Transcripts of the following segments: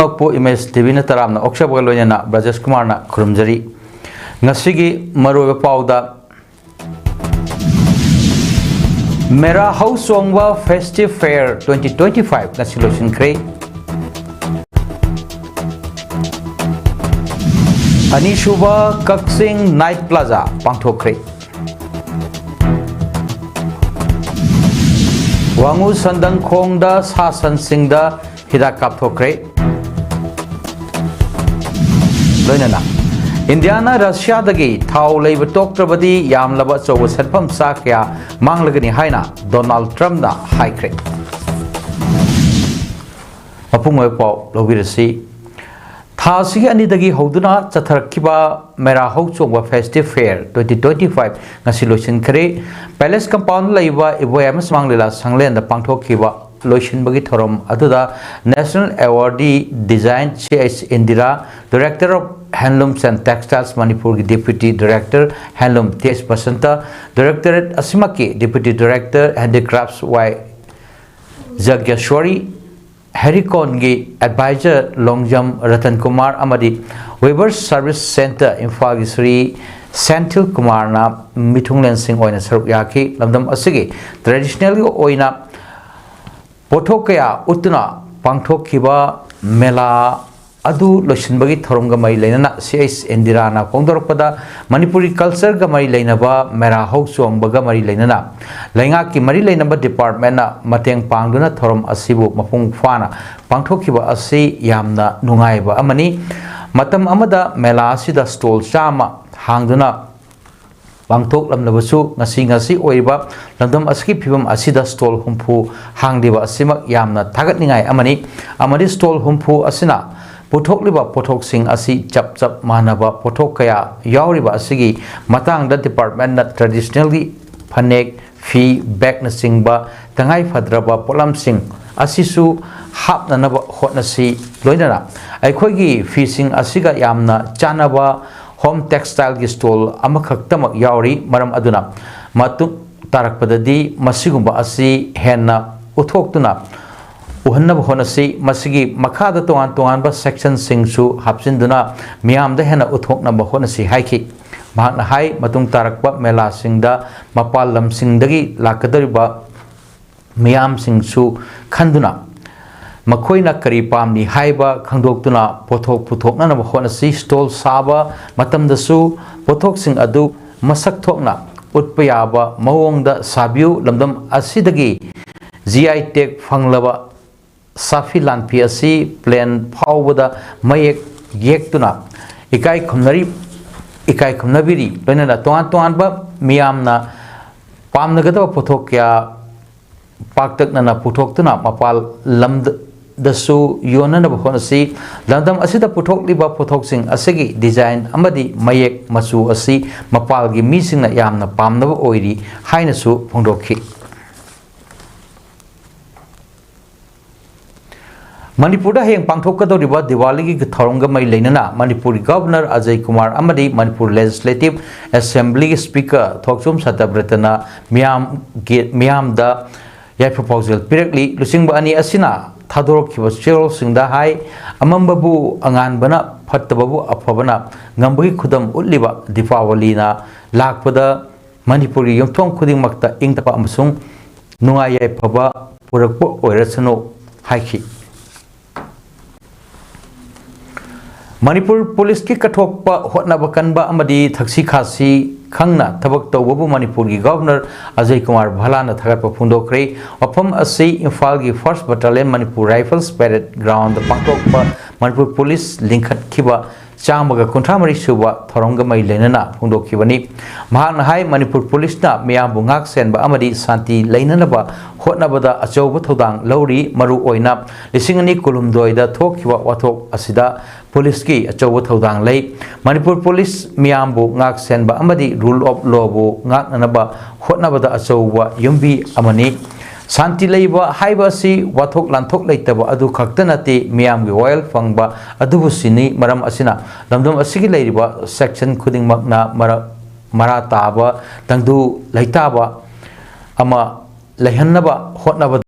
po image TV na taram na oksha bagalo niya na Brajesh Kumar na kurumjari ngasigi maruwa pauda Mera House Songwa Festive Fair 2025 na silosin kre Anishuba Kaksing Night Plaza pangthokre Wangu Sandang Khongda Sasan Singda Hidak kapthokre Loinana Indiana Russia dagi thau leiba toktrabadi yamlaba chowa satpham sakya manglagani haina Donald Trump na haikre apungoi pau lobirasi thasi ani dagi hoduna chatharkiba Mera House Songwa Festive Fair 2025 ngasi loisin kre Palace Compound leiba iboyam manglila sanglen da pangthokkiba loishin bagi thorom aduda National Awardee Design C.H. Indira Director of Handlooms and Textiles Manipur Deputy Director Handloom T.S. Basanta Directorate Asimaki Deputy Director Handicrafts Y. Jagyashwari Harikon gi Advisor Longjam Ratan Kumar Amadi Weavers Service Center Imphal Sri Senthil Kumar na Mithunglen Singh oina saruk yaki lamdam asigi traditionally oina Pothokaya Utuna Pangthokkiba Mela Adu Loishinbagi Thoromga Mari Lainana C.H. Indirana Kongdorpada Manipuri Culture ga Mari Lainaba Mera House Songbaga Mari Lainana Laingaki Mari Lainaba Department na Mateng Pangduna Thorom Asibu Mapung Fana Pangthokkiba Asi Yamna Nungaiba Amani Matam Amada Mela Asida Stall Chama Hangduna Bangtok lamlabasu ngasi oiba lamdam aski phibam asida stall humpu hangdiba asimak yamna thagatningai amani stall humpu asina puthokliba pothok sing asi chap manaba pothok kaya yauriba asigi matangda department na traditionally phanek fi bag na singba tangai phadraba polam sing asisu hapnanaba hotnasi loinana aikhoigi fi sing asiga yamna chanaba Home Textile ki stall amakhaktamak yauri maram aduna matu tarakpadadi masigumba asi henna uthoktuna uhannab honasi masigi makhada tongan ba section singsu hapsinduna miyamda henna uthoknaba honasi haiki mahakna hai matung tarakpa mela singda mapal lam singdagi lakadariba miyam singsu khanduna Makoina kari pamni haiba khangdoktuna pothok puthokna na honasi stall saba matamdasu pothok sing adu masak thokna utpayaba mawongda sabiu lamdam asidagi GI tag phanglaba safi lanpi asi plan phawbada mayek yektuna ikai khumnabiri loinana toan ba miyamna pamnagada pothok kya paktakna na puthoktuna mapal lamd dasu yonana bahonasi landam asida puthok liba puthok sing asigi design amadi mayek masu asi mapal gi mising na yamna pamnaba oiri haina su phongdokhi Manipur da heng pangthokadoriba Diwali gi thorongga mai leinana Manipur Governor Ajay Kumar amadi Manipur Legislative Assembly Speaker Thokchum Satabratana miyam da yai proposal pirakli lusingba ani asina Thadorokkiba chero singda hai amambabu anganbana phattababu afabana ngambagi khudam utliba Deepawali na lakpada Manipuri yomthong khudingmakta ingtapa amasung nungai yai phaba purakpa oirasano haiki Manipur Police ki kathokpa hotnaba kanba amadi thaksi khasi khangna thabak tawbabu Manipur gi Governor Ajay Kumar Bhalana thagatpa phundokre wafam asi Imphal gi 1st Battalion Manipur Rifles Parade Ground pangthokpa Manipur Police linkhat khiba chamaga kunthamari suba thorongga mai leinana phundokhibani mahakna hai Manipur Police na miyambu ngak senba amadi santi leinanaba hotnabada achauba thodang lori maru oina lisingani kulumdoi da thokhiba wathok asida Police ki achauba thodang lei Manipur Police miyambu ngak senba amadi rule of law bu ngak nanaba hotnabada achauba yumbi amani Santi leiba haiba si wathok lanthok leitaba adu khaktanati miyam gi oil fangba adubu sini maram asina lamdam asigi leiriba section khuding makna mara taba tangdu leitaba ama lehannaba hotnaba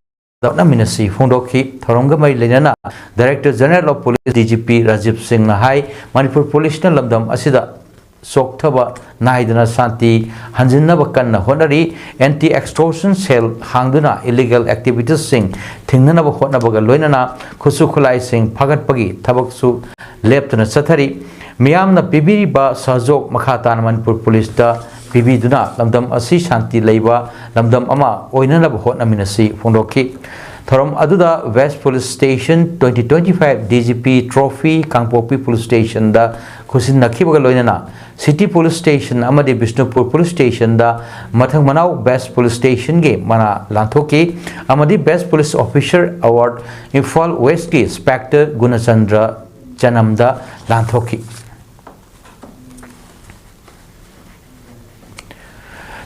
Minasi Fondoki, Thorunga Mai Lenana, Director General of Police DGP Rajib Singh Nahai, Manipur Police Lamdam Asida Soktaba Naidana Santi, Hanjinaba Kanna Honari, Anti Extortion Cell, Hangduna, Illegal Activities Sing, Tinganaba Honabaga Loinana, Kusukulai Sing, Pagat Pagi, Tabaksu, Leptana Satari, Miamna Bibiriba Sazok Makatan Manipur Police da. Pibiduna lamdam asi shanti leiba lamdam ama oinanaba hotnaminasi fondoki thorom aduda West Police Station 2025 DGP Trophy Kangpopi Police Station da khusin nakhibaga loinana City Police Station amadi Bishnupur Police Station da mathang manau Best Police Station ge mana lanthoki amadi Best Police Officer Award Imphal West ki Inspector Gunachandra Janamda lanthoki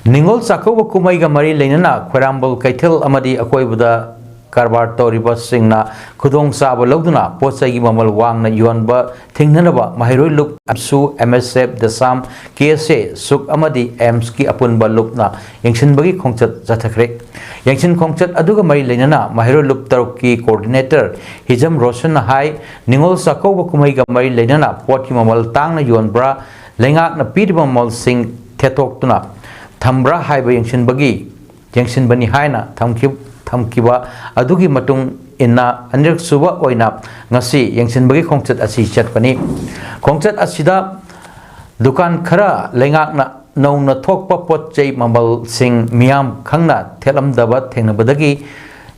Ningol Sakoba Kumaiga Mari Lenana, Quarambol Kaitil Amadi Akoibuda Karbar Toriba Singna, Kudong Saba Loguna, Posagi Mamal Wangna Yuanba, Tinganaba, Mahiro Luk Absu, MSF, the Sam, KSA, Suk Amadi, Emski Apunba Lukna, Yangshin Bagi Kongchat Zatakre, Yangshin Kongchat Aduga Mari Lenana, Mahiro Luk Taruki Coordinator, Hijam Roshan High, Ningol Sakoba Kumaiga Mari Lenana, Poti Mamal Tangna Yuanbra, Lengak na Pidimamal Sing Tetokuna. Thambra haiba yangshin bagi yangshin bani haina thamkiba adugi matung inna anirak suba oina ngasi yangshin bagi khongchat asi chatpani khongchat asida dukan khara lengak na nongna thokpa pot chei mamal sing miam khangna thelamdaba thengnabadagi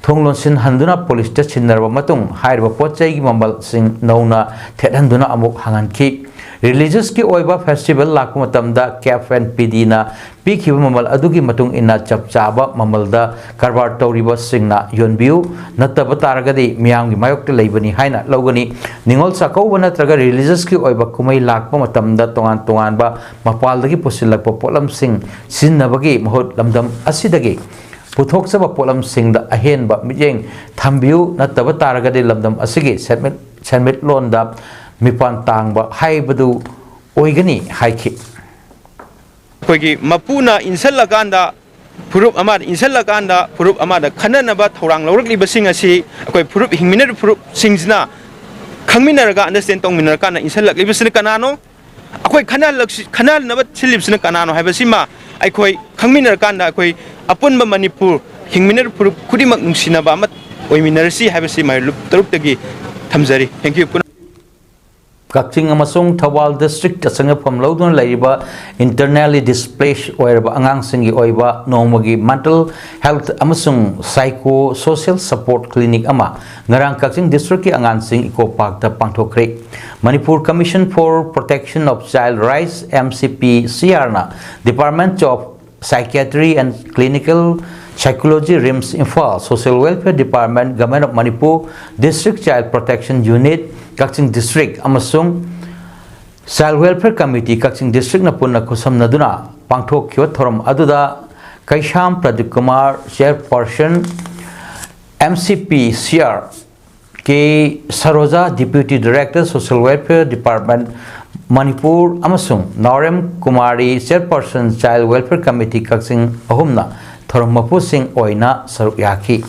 thonglonsin handuna police station narba matung hairba pot chei gi mamal sing nongna thethanduna amuk hanganki Religious ki oiba festival lakumatamda Cap and Pidina Piki Mamal Adugi Matung Ina Chapchaba Mamalda Karbar Toriba Singna Yonbiu Natabataragadi Miangi Mayok Labani Haina Logani Ningol Sako Wanatraga religious ki oiba Kumai Lakmatamda Tongan Tonganba Mapaldagi Pusilak Polam Sing Sinabagi Mahut Lamdam Asidagi Puthok Saba Polam Sing the Ahenba Mijeng Tambiu Natabataragadi Lamdam Asigi Senmit Londa Mipan Tangba Haibadu Oigani Haiki Kogi Mapuna Inselaganda Purup Amad Inselaganda Purup Amada Kananaba Torang Lorikli Basingasi Koi Purup Hingminer Purup Singsna Kangminaraga understand Tong Minarkana Inselak Libus Kanano Akoi Kanal Nabat Silips in Kanano Habasima Akoi Kangminarkanda Koi Apunba Manipur Hingminer Purup Kudimak Sinabamat Oiminarsi Habasima Lup Taruptagi Tamzari. Thank you. Kakching amasung Thawal District Sangapam Lodun Laiba internally displaced oirba angang singi oiba nomagi mental health amasung psycho social support clinic ama ngarang Kakching District ki angan sing Eco Park da pangthokre Manipur Commission for Protection of Child Rights MCP CRNA Department of Psychiatry and Clinical Psychology RIMS Imphal Social Welfare Department Government of Manipur District Child Protection Unit Kakching District amasung Child Welfare Committee Kakching District na punna kusam naduna pangthok kyo thorom aduda Kaisham Pradeep Kumar Chairperson MCP CR K Saroja Deputy Director Social Welfare Department Manipur amasung Narem Kumari Chairperson Child Welfare Committee Kakching ahumna thorom mapu sing oina saruk yaki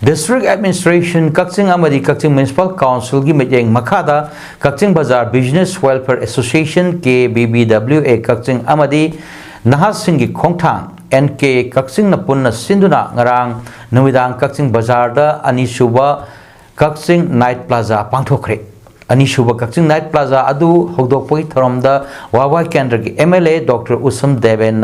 District Administration Kakching Amadi Kakching Municipal Council gi Mejeng Makada Kakching Bazar Business Welfare Association KBBWA Kakching Amadi Nahas Singi Khongthang NK Kakching Napunna Sinduna Ngarang Numidang Kakching Bazar da Anisuba Kakching Night Plaza Pangthokre Anishuba Kakching Night Plaza Adu Hogdokpoi Tharomda Wawai Kendra ki MLA Dr. Usam Deven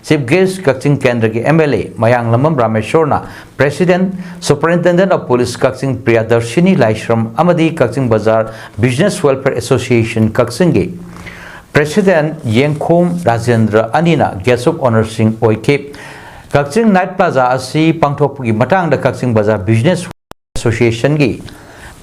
Chief Guest Kakching Kendra ki MLA Mayang Lamam Rameshwarna President Superintendent of Police Kakching Priyadarshini Laishram Amadi Kakching Bazar Business Welfare Association Kakching gi President Yengkhom Rajendra Anina Guest of Honor Singh Oike Kakching Night Plaza Asi Pangthokgi Matang da Kakching Bazar Business Association gi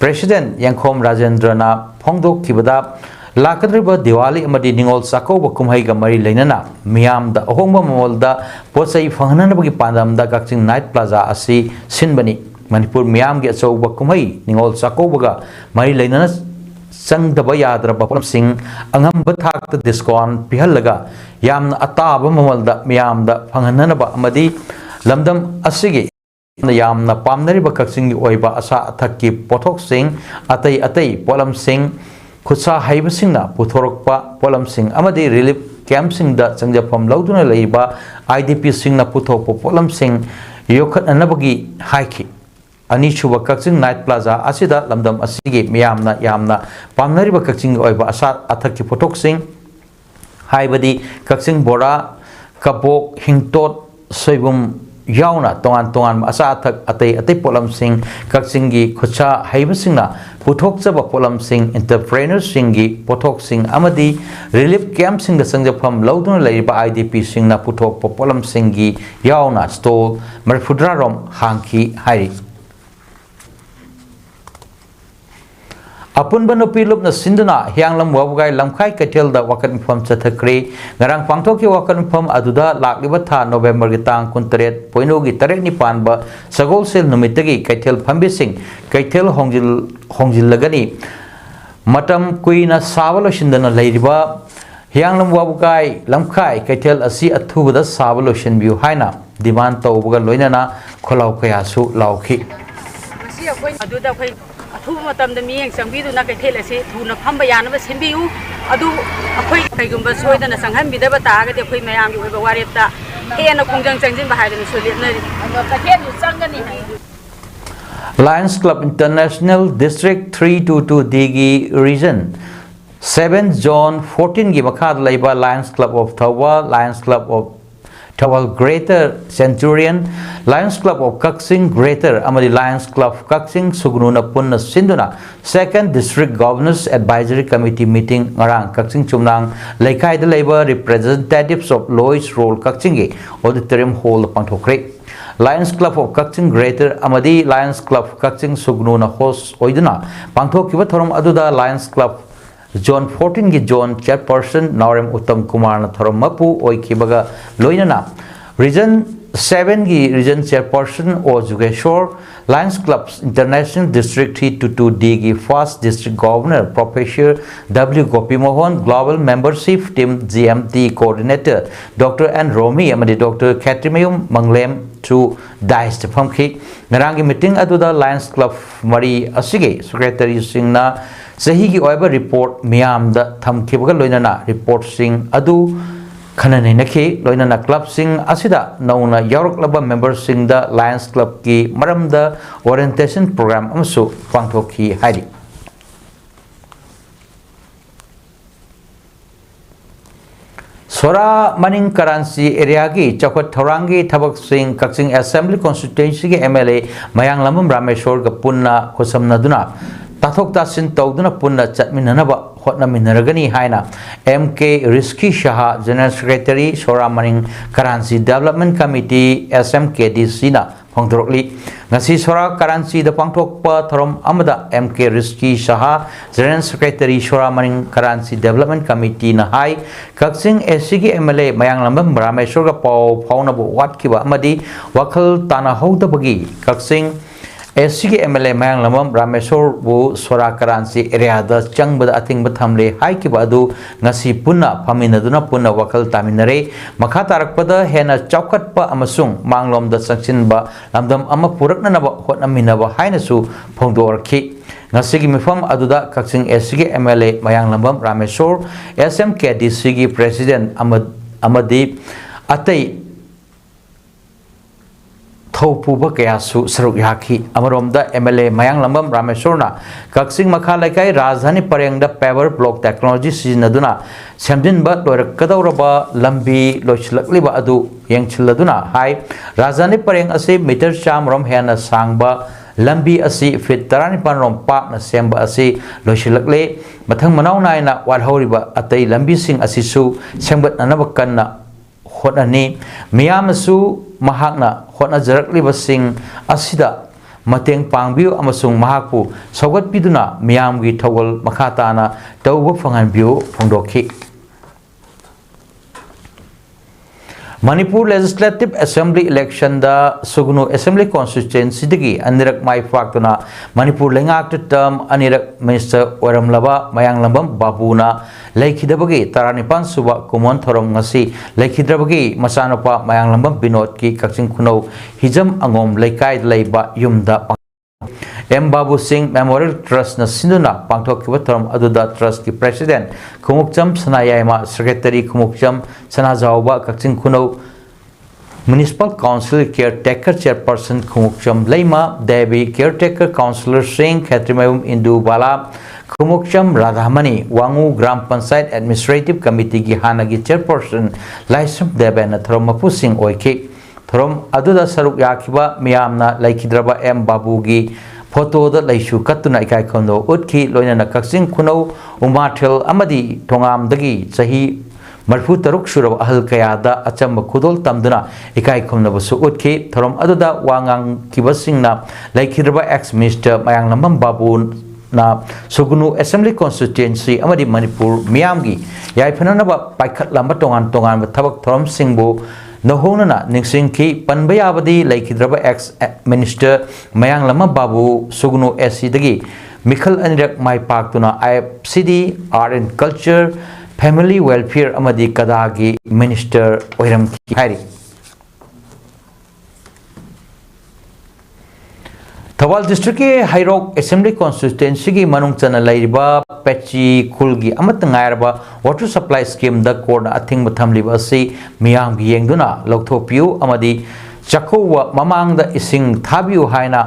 President Yangkhom Rajendrana Pongdok Kibada Lakadriba Diwali Amadi Ningol Sakoba Kumhaiga Mari Lenana Miam da Ohongba Mamolda Posai Fanganabagi Pandam da Kakching Night Plaza Asi Sinbani Manipur Miam Get Soba Kumhai Ningol Sakobaga Mari Lenana Sang Dabayadra Bapam Singh Angam Batak Discon Pihalaga Yam Ataba Mamolda Miam da Fanganaba Amadi lamdam asigi yamna pamnariba kaksingi oiba asa athakki pothok atai polam sing khutsa haibasingna puthorokpa polam amadi relief camp da changjapam lauduna leiba IDP singna puthokpa polam yokhat anabagi haiki ani chuba kakching night plaza asida lamdam asigi yamna pamnariba kakching oiba asa athakki pothok haibadi kakching bora kapok hingtot soibum yauna tongan asa athak atai polam kakchingi khucha haibasingna puthok chaba polam entrepreneurs singi pothok amadi relief camp da sangjapam lauduna leiba IDP singna puthok polam gi yauna stall marfudra rom hangki hari Apun banu pilup na sinduna hianglam wabugai lamkai ketel da wakan pham chathakri ngarang pangthoki wakan pham aduda lakliba tha November gi tang 13 poinu gi tarek ni pan ba sagol sel numitagi ketel phambi ketel hongjil lagani matam kuina sawalo sindana leiriba hianglam wabugai lamkai ketel asi athubuda sawalo shinbiu haina demand tawbuga loinana kholau kaya su lauki masi akoi aduda khoi thu matam da miyeng sangbi du na kai thele se thu na phamba yana ba senbiu adu akhoi kaigum ba soida na sangham bi da ba ta ga de khoi mayam gi ba warep ta he na kungjang changjin ba haidani solit na ka the yu changani Lions Club International District 322 Digi Region 7 Zone 14 gi makhad laiba Lions Club of Thawal Lions Club of Thawal Greater Centurion Lions Club of Kaksing Greater Amadi Lions Club Kaksing Sugununa Punna Sinduna Second District Governors Advisory Committee meeting ngarang Kaksing Chumnang Laikai the Labor Representatives of Lois Roll Kaksingi Auditorium Hall Pangthokre Lions Club of Kaksing Greater Amadi Lions Club Kaksing Sugununa host Oiduna Pangthokiba thorom aduda Lions Club Zone 14 gi Zone Chairperson Naurem Uttam Kumar na thorom mapu oikibaga loinana Region 7 gi Region Chairperson O Jugeshwar Lions Clubs International District 322 D gi First District Governor Professor W Gopi Mohan Global Membership Team GMT Coordinator Dr. N Romi amadi Dr. Katrimayum Manglem to Dice Phamki Narangi meeting aduda Lions Club Mari Asige Secretary Singna Sahi ki oiba report miyam da thamkibaga loinana report sing adu khanane nakhi loinana club sing asida nauna yaroklaba member sing da Lions Club ki maram da orientation program amsu pangthokhi haidi Sora Maning Karansi area gi Chakot Thorangi Thabak Singh Kaksing Assembly Constituency gi MLA Mayang Lamam Rameshwar ga punna khosamna duna Tathok Tasin Tawduna Punna Chatminanaba Hotnaminaragani Haina MK Rizki Shah General Secretary Sora Maning Karansi Development Committee SMKDC na Pangdrokli Ngasi Sora Karansi the Pangtokpa Thorom Amada MK Rizki Shah General Secretary Sora Maning Karansi Development Committee na Hai Kaksing SCG MLA Mayang Lambam Rameshwar ga Pau Paunabu Watkiba Amadi Wakal Tana Hodabagi Kaksing SCG MLA Mayang Lamam Rameshwar bu Sora Karansi area da changbada ating bathamle haikiba adu ngasi punna phaminaduna punna wakal taminare makha tarakpada hena chaukhatpa amasung manglom da sakchinba lamdam ama puraknanaba hotnaminaba hainasu phongdorki ngasigi mifam aduda Kaksing SCG MLA Mayang Lamam Rameshwar SMKDC gi President Amadi Atai Thopuba Kayasu Saruk Yaki Amaromda MLA Mayang Lambam Rameshwarna Kaksing Makha Laikai Rajdhani Parengda Power Block Technology Sizinaduna Semdin Bat Kadawraba Lambi Lochlakliba Adu Yangchiladuna Hai Rajdhani Pareng Ase Meter Cham Rom Hena Sangba Lambi Asi Fit Taranipan Rom Park na Semba Asi Lochlakle Mathang Manau Naina Wadhoriba Atai Lambi Sing Asisu Sembat Nanabakan na Hotani Miyamasu Mahakna Hotna Jarakli Basing Asida Mateng Pangbiu Amasung Mahakpu Sogat Piduna Miyamgi Tawal Makatana Tawba Fangan Biu Pongdoki Manipur Legislative Assembly election da Sugnu Assembly constituency dagi anirak mai faktuna Manipur lengak term anirak Minister Oramlaba Mayanglambam Babuna Laikhidabagi Taranipan Suba Kumon Thorom ngasi Laikhidrabagi Masanopa Mayanglambam Binod ki Kakching Kuno Hijam Angom Laikai Laiba Yumda M. Babu Singh Memorial Trust na Sinduna Pangtok Kibatram Aduda Trust ki President Kumukcham Sanayama Secretary Kumukcham Sanazauba Kakching Kuno Municipal Council Caretaker Chairperson Kumukcham Laima Devi Caretaker Councillor Singh Khatrimayum Indu Bala Kumukcham Radhamani Wangu Gram Panchayat Administrative Committee ki Hanagi Chairperson Laisam Deben Thorom Mapusing Oike Thorom Aduda Saruk Yakiba Miyamna Laikhidraba M. Babu gi photo da laishu katuna ikai khondo utkhi loina Kakching Kuno Umathel amadi Thongam dagi chahi marfu taruk surab ahal kayada achamba khudol tamduna ikai khomna basu utkhi thorom aduda wangang kibasingna Laikhidraba ex minister Mayanglambam Babu na Sugnu Assembly constituency amadi Manipur miyamgi yaifananaba paikhat lamba tongan thabak thorom singbu Nohona Nixinki Panbayabadi Laikhidraba ex Minister Mayanglambam Babu Sugnu SC dagi Mikhal Anirak Mai Paktuna IFCD Art and Culture Family Welfare Amadi Kadagi Minister Oiram Hari Thawal District ke Hairok Assembly constituency ki manung chana lairiba Pechi Khulgi amatngairba water supply scheme da court athing bathamliba si miyam gi yengduna lokthoppiu amadi chakowa mamang da ising thabiu haina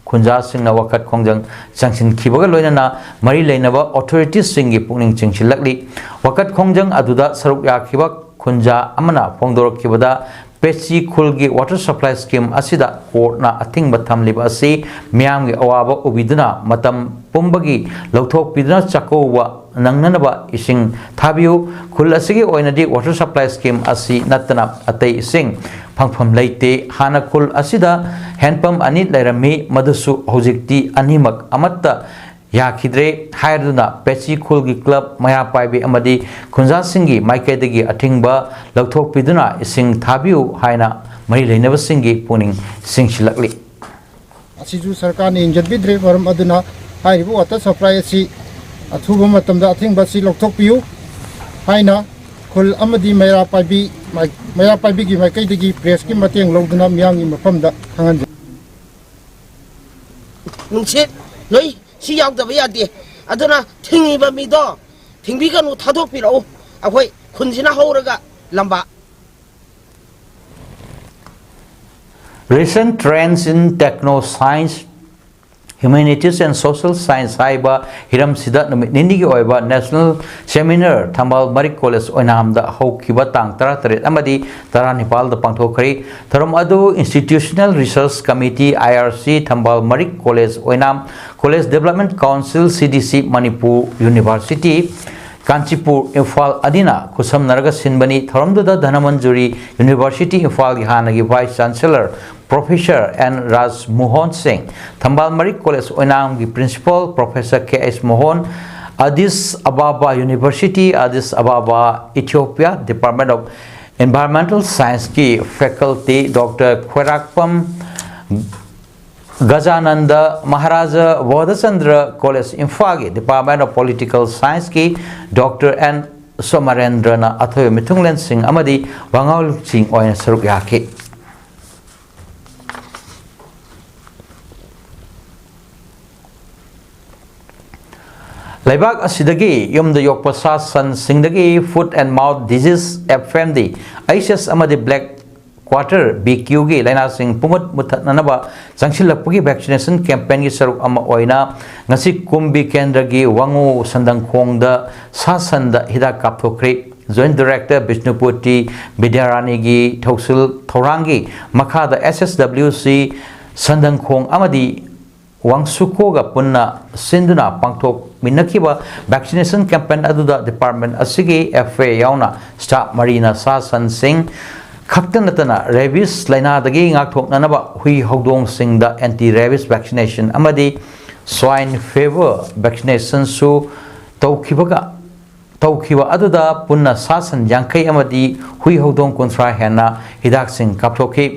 khunja singna wakat khongjang changsin khibaga loinana mari leinaba authorities singi pungning chingchilakli wakat khongjang aduda saruk yakhiba khunja amana phongdorok khibada Pechi Khulgi water supply scheme asida court na athing batham liba asi miyam gi awaba ubiduna matam pumbagi lokthok piduna chakowa nangnanaba ising thabiu khul asigi oinadi water supply scheme asi natana atei ising phangpham leite hana khul asida handpump ani lairami madusu hojikti animak amatta Yakidre Haiduna Pechi Khulgi Club Maya Paibi Amadi Khunja Singi Maikadagi Atingba Lokthok Piduna Ising Thabiu Haina Mari Lainaba Singi Puning Singshilakli Asiju Sarkar ni Injadbidre Varam Aduna Haibu Water Supply Si Athuba Matamda Atingba Si Lokthok Piu Haina Khul Amadi Maya Paibi Gi Maikadagi Press Ki Mateng Logduna Miyangi Mapamda Hangan Nungsit Noi Si yaw da baya de aduna thingi ba mi do thingbi kan uthadok piro akhoi khunjina horaga lamba Recent trends in techno science Humanities and Social Science Haiba Hiram Sidat Nindi gi oiba National Seminar Thambal Marik College Oinamda Haukiba Tang Taratare Amadi Taranipal da Pangthokri Tharom Adu Institutional Research Committee IRC Thambal Marik College Oinam College Development Council CDC Manipur University Kanchipur Imphal Adina Kusam Naraga Sinbani Tharamduda Dhanamanjuri University Imphal Hanagi Vice Chancellor Professor N. Raj Mohan Singh Thambal Marik College Oinam gi Principal Professor K.S. Mohan Addis Ababa University Addis Ababa Ethiopia Department of Environmental Science ki Faculty Dr. Khwerakpam Gajananda Maharaja Vodachandra College Imphal Department of Political Science ki Dr. N. Somarendrana Athoy Mithunglen Singh Amadi Wangaul Singh Oina Saruk Yaki Laibak asidagi yumda yokpa sasan singdagi foot and mouth disease FMD ISIS amadi black quarter BQ gi laina sing pungut muthatnanaba changsilakpagi vaccination campaign gi saruk ama oina ngasi kumbi kendra gi wangu sandang khongda sasanda hidak kapthokri Joint Director Bishnupati Bidyarani gi Thausil Thorangi Makhada SSWC sandang khong amadi Wangsuko ga punna sinduna pangthok minakiba vaccination campaign aduda department asigi FA yauna staff Marina Sasan Singh khaktanatana rabies laina dagi ngakthok nanaba hui hogdong singda anti rabies vaccination amadi swine fever vaccination su tawkibaga तौखिबा अदुदा पुन्ना सासन यांखै अमदी हुई हौदों कुंथ्रा हेना हिदाक सिंह कापथोखि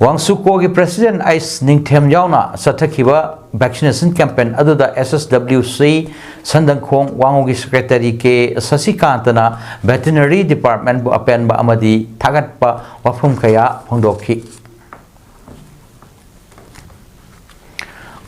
वांगसुको की president आइस निंगथेम यावना सथखिबा vaccination campaign अदुदा SSWC संदंखोंग वांगो की सेक्रेटरी के शशिकांतना वेटरनरी डिपार्टमेंट बु अपेन बा अमदी थागतपा वफुम कया फोंदोखि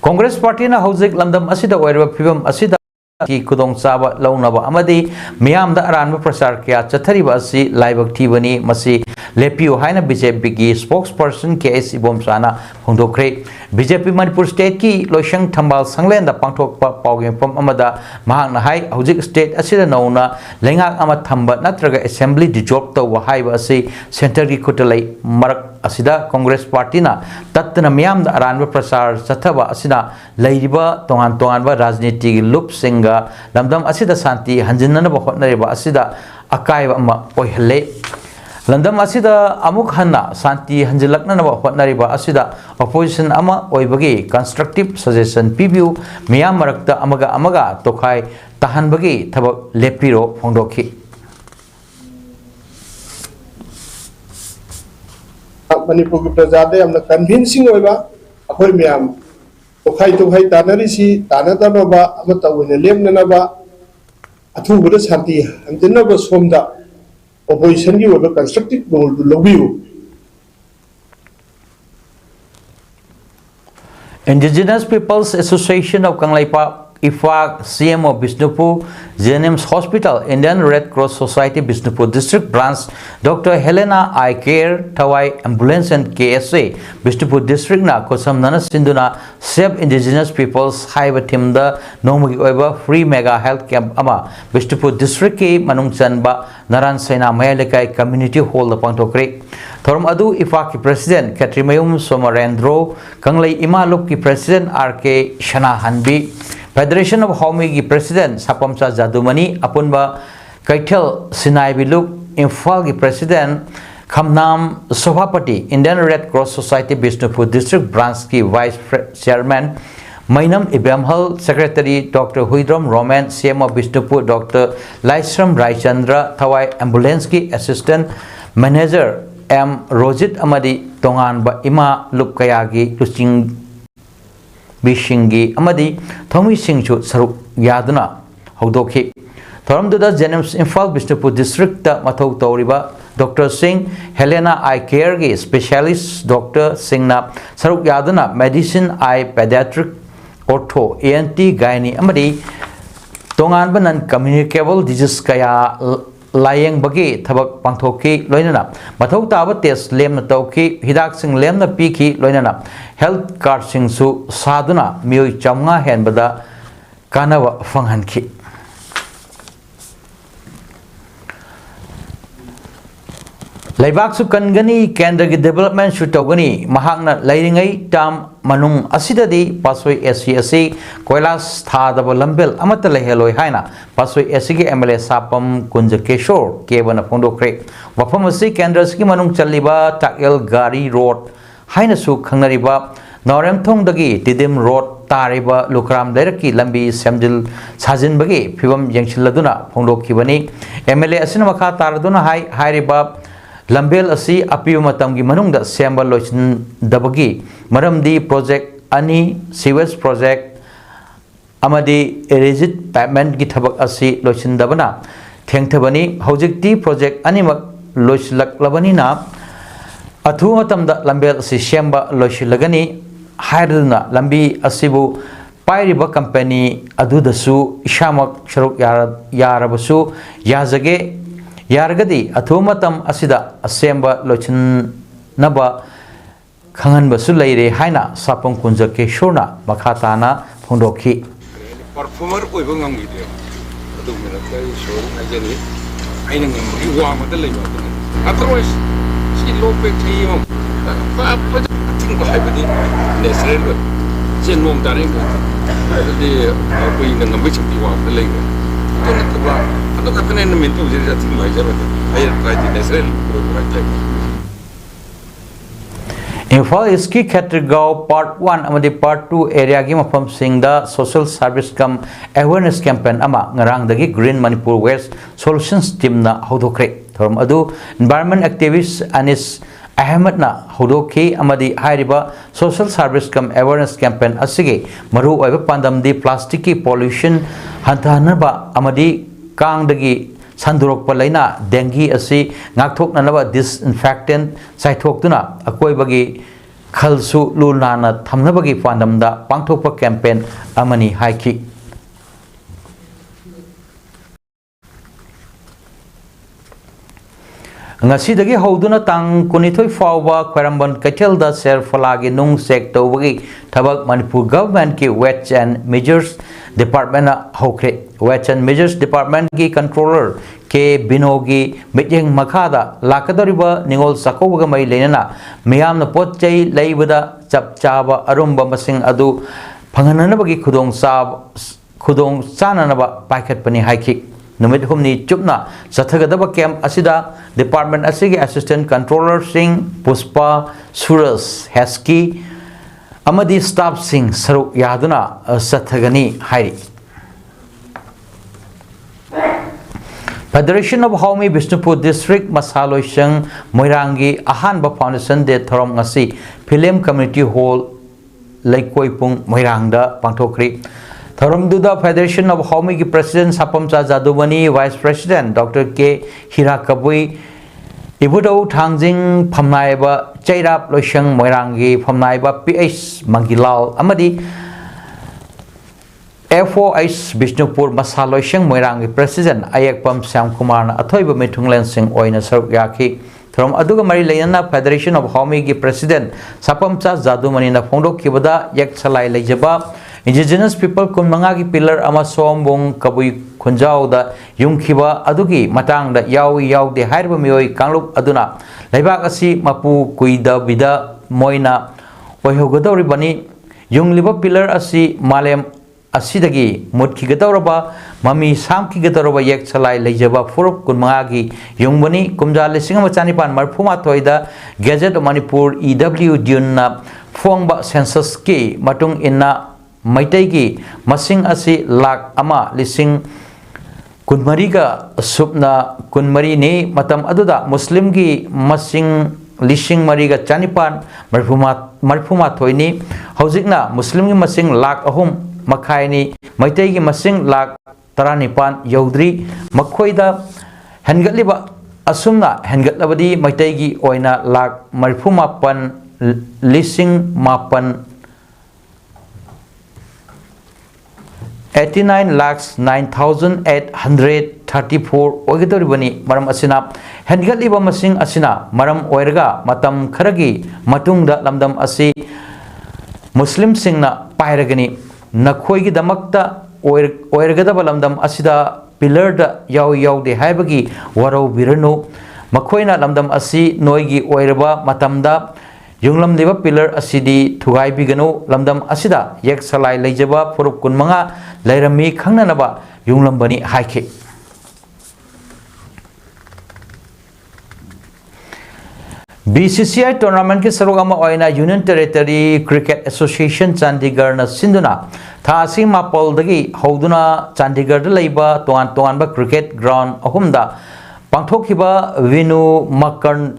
कांग्रेस पार्टी ना हौजिक लंदम असिदा ओइरबा फिबम असिदा की खुदोंग चाबा लौनबा अमदी मियामदा अरानबा प्रचार किया चथरिबा असि लाइबक थीबनी मसी लेपियो हाइना बीजेपी की स्पोक्स पर्सन केएस इबोमसाना फोंदोखरे बीजेपी मणिपुर स्टेट की लोइशंग थंबाल संगलेंदा पांगथोकपा पावगेंफम अमदा महांगना हाई हौजिक स्टेट असिदा नौना लेंगाक अमा थंबा नत्रगा असेंबली डिजॉल्व तौबा हाइबा असि सेंटर की खुटलै मरक असिदा कांग्रेस पार्टी ना तत्तना मियामदा अरानबा प्रचार चथबा असिना लैरिबा तोंगान तोंगानबा राजनीति की लुप सिंगा लमदम असिदा शांति हंजिननबा होटनरिबा असिदा अकायबा अमा ओइहले लंदम असिदा अमुक हन्ना शांति हंजिलकननबा होटनरिबा असिदा अपोजिशन अमा ओइबगी कंस्ट्रक्टिव सजेशन पिबिउ मियाम मरक्ता अमगा अमगा तोखाय तहनबगी थबक लेपिरो फोंदोखि मणिपुर की प्रजादे हमने कन्विंसिंग होइबा अखोय म्याम तोखाई तानरिसी तानदबा अमता ओइने लेमननबा अथुबुद शांति हंजिनबा सोमदा opposition की ओबे कंस्ट्रक्टिव रोल लोबियो Indigenous Peoples Association of Kanglaipa IFAC CMO Bishnupur Jenims Hospital Indian Red Cross Society Bishnupur District Branch Dr. Helena I Care Tawai Ambulance and KSA Bishnupur District na Kosam Nana Sinduna Save Indigenous Peoples Haiba Timda Nomugi Oiba Free Mega Health Camp Ama Bishnupur District ki Manungchanba Naran Sena Mayalekai Community Hall the Pantokre Thorum Adu IFAC ki President Katrimayum Somarendro Kanglai Imalup ki President RK Shana Hanbi Federation of Homi की president सापमचा जादुमनी अपुनबा कैथल सिनाई बिलुक इम्फाल की president Khamnam Sabhapati Indian Red Cross Society Bishnupur district branch की vice chairman Mainam इब्राहिमहल secretary doctor Huidrom Roman CMO Bishnupur doctor Laishram Raichandra थवाई एम्बुलेंस की असिस्टेंट मैनेजर एम रोजित अमदी तोंगानबा इमा लुपकया की लुचिंग बिशिंगी अमदी थोमी सिंगचु सरुक यादना हौदोखि थोरमदुदा जेनिम्स इम्फाल बिष्णुपुर डिस्ट्रिक्ट मथौ तौरिबा doctor Singh Helena eye care की स्पेशलिस्ट डॉक्टर सिंहना सरुक यादना medicine eye paediatric ortho ENT gynae अमदी तोंगानबा नन कम्युनिकेबल डिजीज कया लायंग बगे थबक पांथोखि लोइनना मथौ ताब टेस्ट लेमना तौखि हिदाक सिंग लेमना पीखि लोइनना हेल्थ कार्ड सिंगसु सादुना मियोय चामंगा हेनबदा कानवा फंगहनखि लैबाकसु कनगनी केंद्र की डेवलपमेंट सु तौगनी महांगना लैरिंगै टाम मनुंग असिददी पासोय एसी एसी कोयलास थादब लंबेल अमत लेहेलोय हाइना पासोय एसी के एमएलए सापम कुंज केशोर केबन फोंदोक्रे वफम असि केंद्र की मनुंग चलिबा टाकेल गारी रोड हाइनसु खंगनरिबा नौरेमथोंगदगी तिदिम रोड तारिबा लुक्राम दैरकी लंबी सेमजिल साजिनबगी फिबम यंगसिलदुना फोंदोखिबनी एमएलए असिन मखा तारदुना हाइरिबा लंबेल असी अपियु मतम की मनुंगदा सेंबा लोचिन दबगी मरमदी प्रोजेक्ट अनि सीवेज प्रोजेक्ट अमदी एरिजिट पेमेंट की थबक असी लोचिन दबना थेंगथबनी हौजिकती प्रोजेक्ट अनिमक लोचिलकलबनीना अथु मतमदा लंबेल असी सेंबा लोचिलगनी हायरना लंबी असिबु पाइरिबा company अदुदसु इशामक शरुक यारबसु याजगे यारगदी अथुमतम असिदा असेंबा लोचनबा खंगनबसु लैरे हाइना Sapam Kunj केशोरना मखाताना फोंदोखि performer ओइबो ngamgide adu mena kai show najani aina ngamgi wa mata leiba otherwise si low pe thiyom pa pa ting ba haibadi natural chen mom taring adi koi ngambi chakti wa mata leiba to ba adu ka kane mentu jeri ting mai jaba ai try the natural Imphal Eastki Khatrigao Part 1 amadi Part 2 area gi mafam singda social service kam awareness campaign ama ngarang dagi Green Manipur West Solutions team na hodokre thorum adu environment activist Anis Ahmed na hodokhi amadi hairiba social service kam awareness campaign asige maru oiba pandam di plastic ki pollution hantanaba amadi kang dagi Sandurok palaina dengue asi ngakthok nanaba disinfectant saithok tuna akoi bagi khalsu lulana thamna bagi pandamda pangthokpa campaign amani haiki ngasi dagi hoduna tang kunithoi fawba khwaramban kaithelda ser falagi nung sek tawbagi thabak Manipur government ki wet and measures department hokre wet and measures department ki controller ke binogi mitjeng makhada lakadoriba ningol sakobaga mai lenana miyamna potchai leibada chapchaba arumba masing adu phangananabagi khudong chananaba paikhat pani haiki numit humni chupna sathagadaba camp asida department asigi assistant controller sing Puspa Suras Heski amadi staff sing saru yaduna sathagani hairi Federation of Homi Bishnupur District Masaloi Shang Moirangi Ahanba Foundation de Thorom ngasi Film Community Hall Laikoipung Moirangda Pangthokri Thorom Duda Federation of Homi ki President Sapamcha Jadubani Vice President Dr. K Hirakabui Ibudo Thangjing Phamnaiba Chairap Loishang Moirangi Phamnaiba PH Mangilal Amadi F4H Bishnupur Masaloi Shang Moirang President Ayakpam Sam Kumar na Athoiba Mithunglen Singh Oina Saruk Yaki From Aduga Mari Layana Federation of Homi ki President Sapamcha Jadumani na Phongdok Kibada Yak Salai Lejaba Indigenous people Kunmanga ki pillar ama Sombong Kabui Khunjau da Yumkhiba Adugi Matang da Yawi Yaude Hairba Mioi Kanglup Aduna Laibak asi Mapu Kuida Bida Moina Oihogodori Bani Yungliba pillar asi Malem Asidagi Mutkigatoraba Mami Samkigatoraba Yak Salai Lejaba Furup Kunmagi Yungbani Kumja Lisingama Chanipan Marfuma Toida Gazette of Manipur EW Dunna Fuangba Census Ki Matung Inna Maitegi Masing Asi Lak Ama Lising Kunmariga Subna Kunmari ni Matam Aduda Muslim Gi Masing Lishing Mariga Chanipan Marfuma Toini Hauzikna Muslim Gi Masing Lak Ahum Makhaini Maitegi Masing Lak Taranipan Yaudri Makhoida Hengatliba Asumna Hengatlabadi Maitegi Oina Lak Marfumapan Lising Mapan 89 lakhs 9,834 Oigatoribani Maram Asina Hengatliba Masing Asina Maram Oirga Matam Karagi Matungda Lamdam Asi Muslim Singna Pairagani Nakhoi damakta oirgadaba lamdam asida pillar da yaw de haibagi waro biranu makhoina lamdam asi noigi oiraba matamda yunglam deba pillar asidi thugai biganu lamdam asida yek salai leijaba furup kunmanga lairami khangnanaba yunglam bani haike BCCI tournament ki sarugama oina Union Territory Cricket Association Chandigarh na sinduna thasi mapol dagi hoduna Chandigarh da leiba toan ba cricket ground ahumda pangthokhiba Vinu Makarn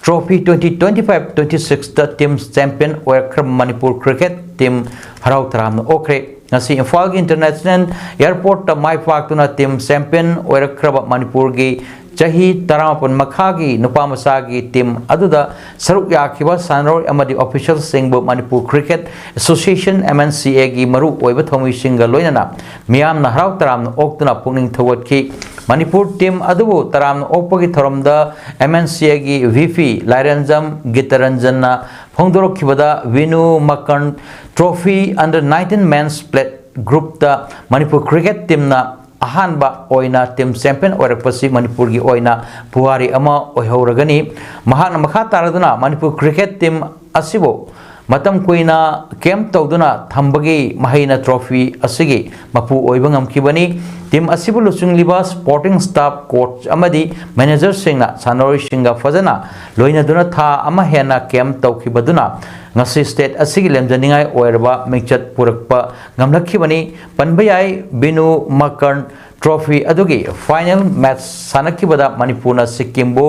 Trophy 2025-26 the team champion oikhram Manipur cricket team harau taram okre ngasi Imphal International Airport ta mai paktuna team champion oikhram Manipur gi Chahi Taramapun Makhagi Nupamasagi team Aduda Saruk Yakiba Sanroy Amadi official Singbo Manipur Cricket Association MNCA gi Maru Oiba Thomi Singa Loinana Miam Nahrau Taram Oktuna Puning Thawatki Manipur team Adubu Taram Opagi Thoramda MNCA gi VP Lairanjam Gitaranjana Phongdorok Kibada Vinu Makan Trophy under 19 men's split group the Manipur Cricket team na Ahanba oina team champion oirakpasi Manipur gi oina puari ama oihoragani mahana makha taraduna Manipur cricket team asibo matam kuina kem tawduna thambagi mahina trophy asigi mapu oiba ngamkibani team asibu lusung liba sporting staff coach amadi manager singna sanori singa fazana loina duna tha ama hena kem tawkibaduna ngasi state asigi lemjaningai oirba mingchat purakpa ngamlakhibani panbayai binu makarn trophy adugi final match sanakibada manipurna sikimbu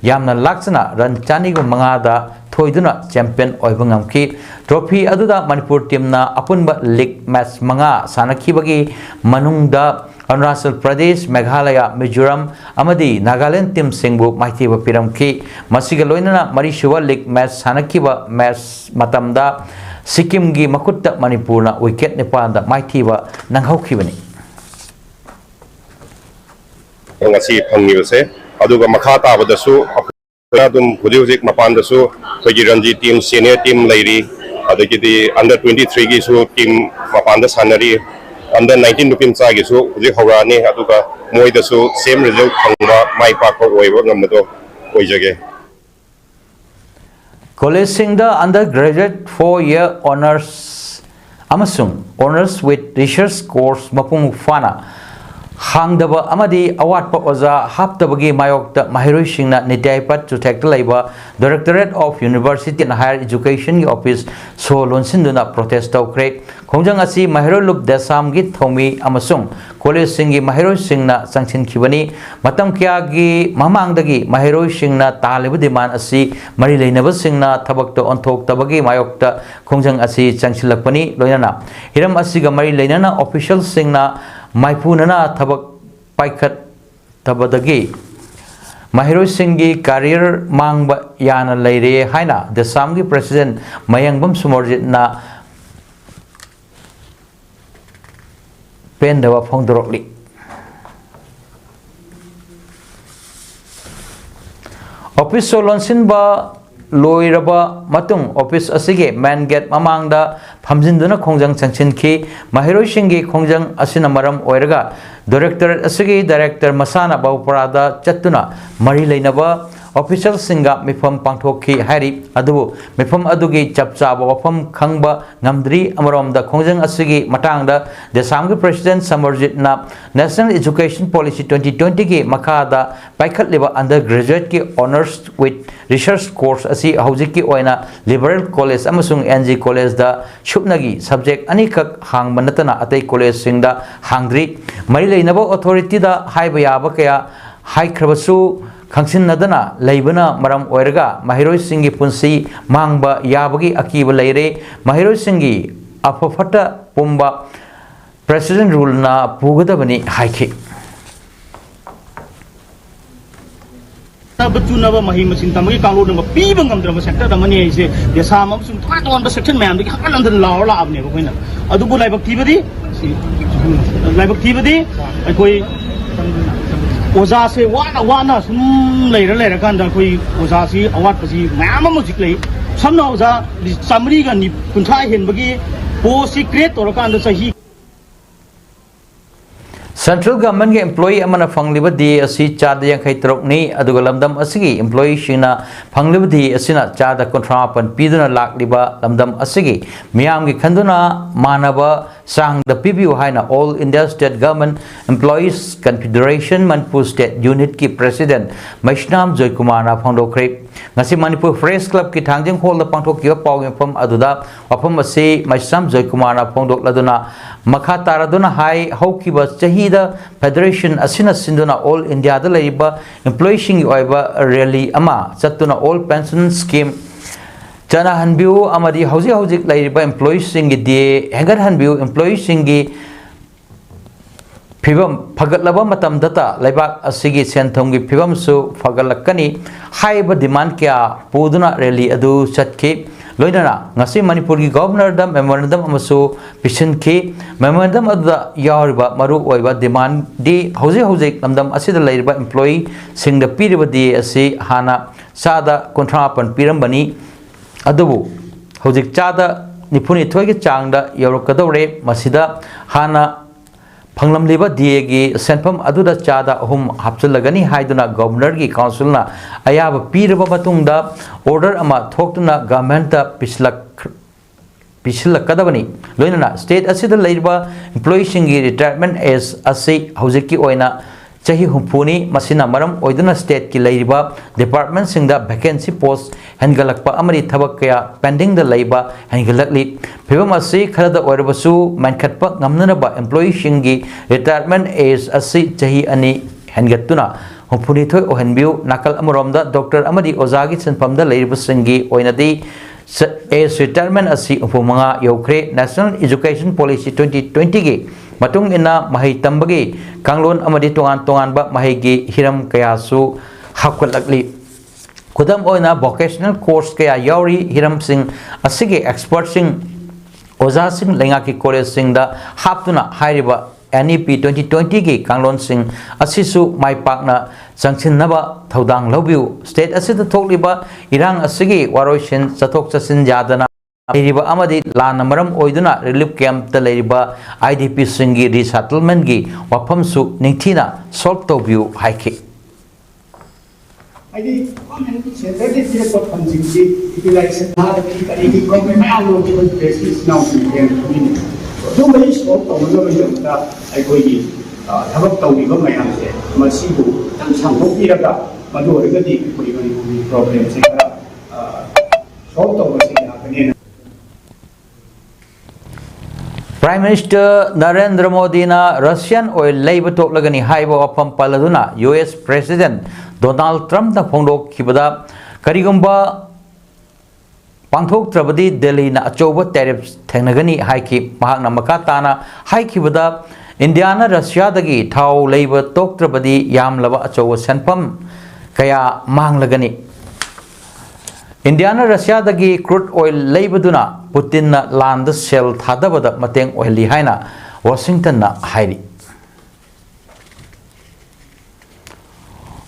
yamna laksana ran chani gu mangada thoiduna champion oiba ngamki trophy aduda manipur team na apunba league match manga sanakibagi manungda Arunachal Pradesh, Meghalaya, Mizoram, amadi Nagaland team singbu maitiba piramki masiga loinana marishuwa league match sanakiba match matamda Sikkim gi makutta Manipurna wicket nepanda maitiba nanghaukibani ngasi phangibase aduga makha tabadasu adum hudik mapanda khoji ranji team senior team lairi adugidi under 23 gi su team mapanda sanari under 19 nukim cha gi su hudik hawrani aduga moidasu same result phangba mai pa ko oiba ngamdo oijage college singda undergraduate 4-year honors amasung honors with research course mapung fana hangdaba amadi awatpa oza haptabagi mayokta mahiroi singna nitaipat to thekta laiba Directorate of University and Higher Education office so lonsinduna protest tawkre khongjang asi mahiroi lup desam gi thomi amasung college singi mahiroi singna sangsin khibani matam kya gi mamangdagi mahiroi singna talibu demand asi mari leinaba singna thabak to onthok tabagi mayokta khongjang asi changsilakpani loinana hiram asiga mari leinana official singna Maipunana Tabak Paikat Tabadagi Mahiroi Singhi career Mangba Yana Lady Haina, the Samgi President Mayangbam Sumorjit na Pendawa Fongdorokli Office Solonsin ba Loiraba Matung Office Asige Man Get Mamangda Pamjinduna Kongjang Chanchinki Mahiroi Singhi Kongjang Asinamaram Oiraga Director Asige Director Masana Bauparada Chatuna Mari Lainaba Official Singa Mifam Pangthoki Hari Adu Mifam Adugi Chapcha Wafam Kangba Ngamdri Amarom the Kongjang Asigi Matangda the Samgi President Samarjit na National Education Policy 2020 ki Makada Paikat Liba Undergraduate ki Honors with Research Course Asi Haujiki Oina Liberal College Amasung NG College da Shupnagi Subject Anikak Hang Manatana Atay College Singda Hangdri Mari Lainaba Authority da Haibaya Kaya Hai Krabasu Kangsin Nadana, Laibana, Maram Oirga, Mahiroi Singhi Punsi, Mangba, Yabagi, Akiba Laire, Mahiroi Singhi, Apafata, Pumba, President Rule na Pugadabani, Haiki. Naba Mahimasin Tamaki Kalu number Pibangam Drama Sector, the money is the Sam of some part on the section man, the Hanan and Law of Never Winner. Adubu Live Activity, Ozasi wana later kanda koi ozasi awat pasi mama musically some now za summary gan ni kunthai hen bagi po secret or kanda sahi Central Government employee amana fangliba di asi chada yang khai trok ni aduga lamdam asigi employee shina fangliba di asina chada kontrapan piduna lakliba lamdam asigi miyam gi khanduna manaba sang the PBU haina All India State Government Employees Confederation Manipur State Unit ki President Maishnam Joy Kumar na phangdokre ngasi Manipur Press Club ki thangjeng hall da pangthokkiba pawgem aduda wafam asi Maishnam Joy Kumar na phangdok laduna makha taraduna hai haukiba chahida Federation asina sinduna All India da laiba employee sing oiba rally ama chatuna All Pension Scheme Chana Hanbiu Amadi Hausi Laiba employees singi di Hengar Hanbiu employees singi Pibam Pagatlaba Matam Data Laibak Asigi Sentongi Pibam Su Fagalakani Haiba demand kya Puduna Rally Adu Chatki Loidana Ngasi Manipuri Governor Dam Memorandum Amasu Pishinki Memorandum Adda Yariba Maru Oiba demand di Hausi Lamdam Asida Laiba employee sing the Piriba di Asi Hana Sada Kontrapan Pirambani Adubu Hojik Chada Nipuni Togi Changda Yorokadore Masida Hana Panglam Liba Diegi Senpam Aduda Chada Hum Hapsulagani Haiduna Governor Gi Council na Ayaba Piraba Batungda Order Ama Thoktuna Government Pislak pisilakadabani loinana state asida leiba employee singi retirement age asi hojiki oina chahi humpuni masina maram oiduna state ki leiba department singda vacancy post hangalakpa amari thabak kaya pending da leiba hangalakli phibam asi kharada oirabasu mankhatpa ngamnanaba employee singi retirement age asi chahi ani hangatuna humpuni thoi ohanbiu nakal amromda doctor amadi ozagi senpamda leiba singi oinadi age retirement asi upumanga yokre national education policy 2020 gi matung ina mahai tambagi kanglon amadi tongan ba mahai gi hiram kayasu hakwalakli kudam oina vocational course kaya yauri hiram sing asige expert sing oza sing lenga ki college sing da haptuna hairiba NEP 2020 gi kanglon sing asisu mai pakna sangchin naba thodang lobiu state asida thokliba irang asigi waroishin chathok chasin jadana leiriba amadi lana maram oiduna relief camp ta leiriba IDP singi resettlement gi wafam su ningthina solve tobiu haiki ID comment center di sini pot penting di utilization ada di problem yang lo kita basis now yang ini so many scope to mana yang kita aikoi thabak tawi ba mayam se masibu tang sangthok piraga madu orga di problem se kara solve to masi hakane Prime Minister Narendra Modi na Russian oil labor talk lagani haiba wafam paladuna US President Donald Trump na phongdok khibada karigumba pangthok trabadi Delhi na achoba tariffs thengnagani haiki mahakna makatana haikibada India na Russia dagi thau labor talk trabadi yamlaba achoba senpam kaya manglagani India na Russia dagi crude oil labaduna Putin na land sell thadabada mateng oil li haina Washington na hairi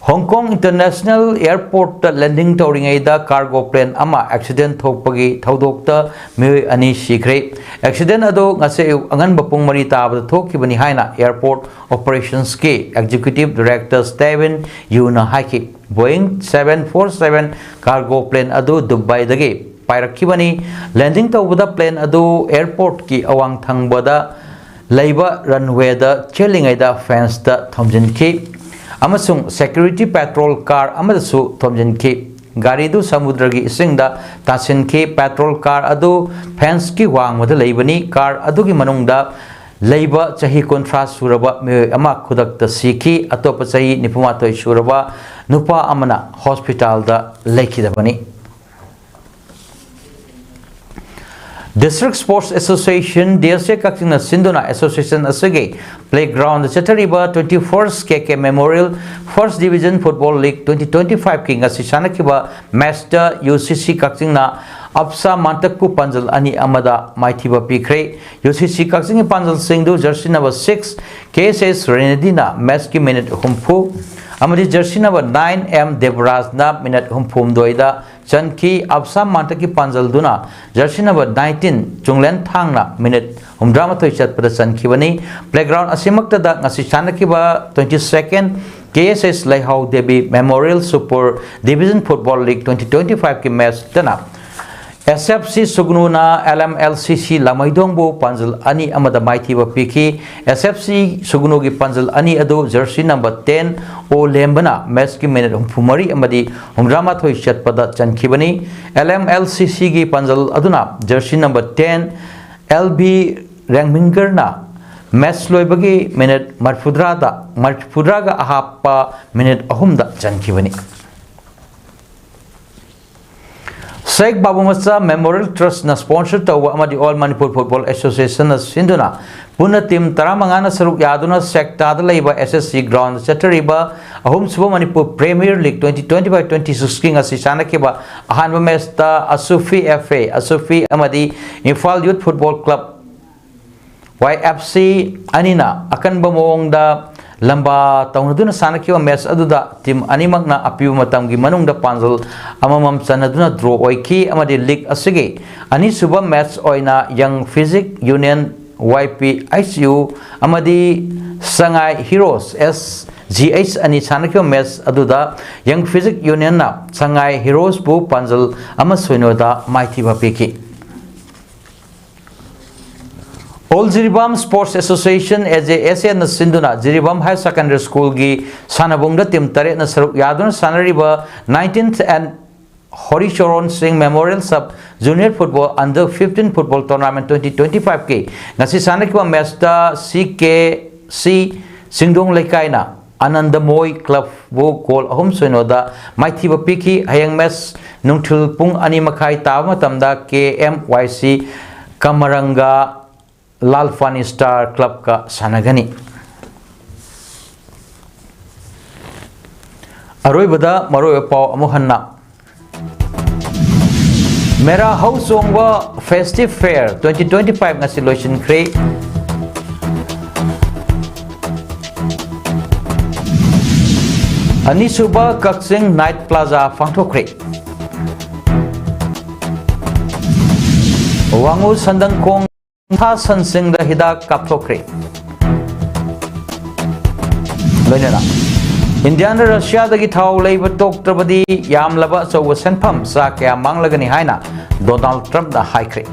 Hong Kong International Airport landing towing da cargo plane ama accident thokpagi thodokta mi ani sikre accident ado ngase angan bapung mari tabada thokkibani haina airport operations ke executive director Steven Yuna haki Boeing 747 cargo plane ado Dubai dage pairakibani landing tawbada plane ado airport ki awang thangbada leiba runway da chelingai da fence da thomjinki amasung security patrol car amadasu thomjinki gari du samudragi isingda tasinki patrol car adu fence ki wangmada leibani car adugi manungda leiba chahi contrast suraba me ama khudakta siki atopa chahi nipumatoi suraba nupa amana hospital da lekhidabani District Sports Association DSA Kakchina Sinduna Association Asage Playground Chatariba 21st KK Memorial First Division Football League 2025 King Asisana Kiba Master UCC Kakchina Apsa Mantakku Panjal Ani Amada Maithiba Pikre UCC Kakching Panjal Singdu jersey number 6 KSS Renedina Meski minute Humpu Amadi jersey number 9 M Devraj na minute Humpum Doida Chanki Apsa Mantaki Panjal Duna jersey number 19 Chunglen Thangna minute Humdrama Toichat pada Chankibani Playground Asimakta da Ngasishana Kiba 22nd KSS Laihau Debi Memorial Super Division Football League 2025 ki match tana SFC Sugnuna LMLCC Lamaidongbo Panjal Ani Amada Maithiba Piki SFC Sugnugi Panjal Ani Ado jersey number 10 O Lembana match ki minute Humfumari Amadi Humdrama Thoi Chatpada Chankibani LMLCC gi Panjal Aduna jersey number 10 LB Rangmingerna match loibagi minute Marfudraga Ahapa minute Ahumda Chankibani Sheikh Babu Masa Memorial Trust na sponsor tawa amadi All Manipur Football Association na sinduna puna team taramangana saruk yaduna sekta laiba SSC ground chatariba ahum suba Manipur Premier League 2025-26 king asisana kiba ahanba match ta Asufi FA Asufi amadi Imphal Youth Football Club YFC anina akan bamong da lamba taunaduna sanakiwa match aduda team animakna apiu matamgi manungda panjal amamam sanaduna draw oiki amadi league asige ani suba match oina Young Physic Union YPICU amadi Sangai Heroes SGH ani sanakiwa match aduda Young Physic Union na Sangai Heroes bu panjal ama soinoda maithiba piki All Jiribam Sports Association AJSA na sinduna Jiribam High Secondary School gi sanabungda tim tare na saruk yadun sanariba 19th and Horichoron Singh Memorial Sub Junior Football Under 15 Football Tournament 2025 ke ngasi sanakwa match da CKC Singdong Lekaina Anandamoy Club bo goal ahum soinoda maithiba piki hayang match nungthil pung ani makhai tawa matamda KMYC Kamaranga Lal Funny Star Club ka sanagani Aroibada maroy pau amuhanna Mera House Ongwa Festive Fair 2025 ngasi lotion kre Anisuba Kaksing Night Plaza Fangtokre Wangu Sandang Kong Tha Sansing da Hidak Kaptokre Loinana Indian Russia dagi thau leiba tok trabadi yam laba so senpham sa kya manglagani haina Donald Trump da haikre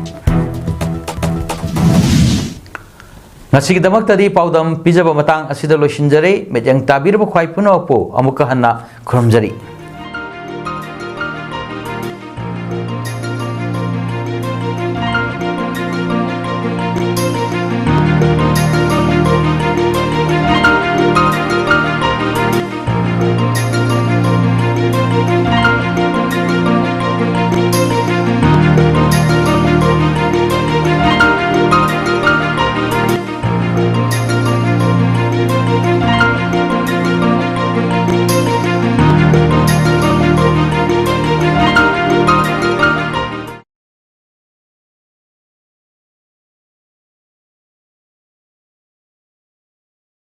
ngasi gidamak tadi paudam pijaba matang asida loishinjare mejang tabir ba khwai puno po amuka hanna khurumjari